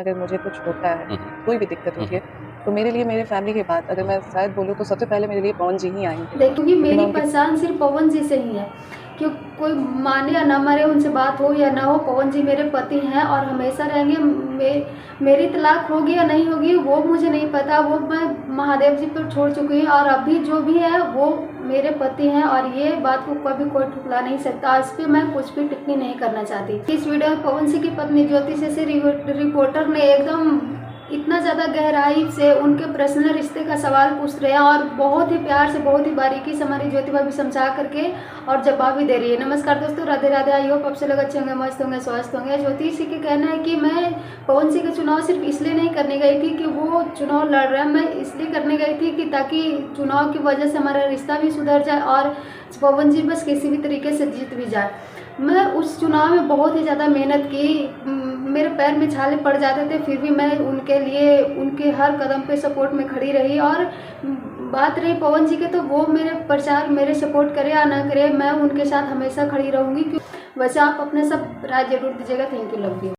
अगर मुझे कुछ होता है, हुँ, हुँ। कोई भी दिक्कत हुँ, होती है, हुँ। तो मेरे लिए मेरे फैमिली के बाद अगर हुँ। मैं शायद बोलूँ तो सबसे पहले मेरे लिए पवन जी ही आएँगे। देखूँगी क्योंकि मैं मेरी उनके पहचान सिर्फ़ पवन जी से ही है, कि कोई माने या ना माने उनसे बात हो या ना हो, पवन जी मेरे पति हैं और हमेशा रहेंगे। मेरी तलाक होगी या नहीं होगी वो मुझे नहीं पता, वो मैं महादेव जी पर छोड़ चुकी हूँ और अभी जो भी है वो मेरे पति हैं और ये बात को कभी कोई ठुकरा नहीं सकता। इस पे मैं कुछ भी टिप्पणी नहीं करना चाहती। इस वीडियो में पवन सिंह की पत्नी ज्योति से रिपोर्टर ने एकदम इतना ज़्यादा गहराई से उनके पर्सनल रिश्ते का सवाल पूछ रहे हैं और बहुत ही प्यार से, बहुत ही बारीकी से हमारी ज्योति भाभी समझा करके और जवाब भी दे रही है। नमस्कार दोस्तों, राधे राधे। आई होप आप सब लोग अच्छे होंगे, मस्त होंगे, स्वस्थ होंगे। ज्योति सिंह का कहना है कि मैं पवन सिंह का चुनाव सिर्फ इसलिए नहीं करने गई थी कि वो चुनाव लड़ रहे हैं, मैं इसलिए करने गई थी कि ताकि चुनाव की वजह से हमारा रिश्ता भी सुधर जाए और पवन जी बस किसी भी तरीके से जीत भी जाए। मैं उस चुनाव में बहुत ही ज़्यादा मेहनत की, मेरे पैर में छाले पड़ जाते थे, फिर भी मैं उनके लिए उनके हर कदम पे सपोर्ट में खड़ी रही। और बात रही पवन जी के, तो वो मेरे प्रचार, मेरे सपोर्ट करे या ना करे, मैं उनके साथ हमेशा खड़ी रहूँगी। वैसे आप अपने सब राय जरूर दीजिएगा। Thank you, love you.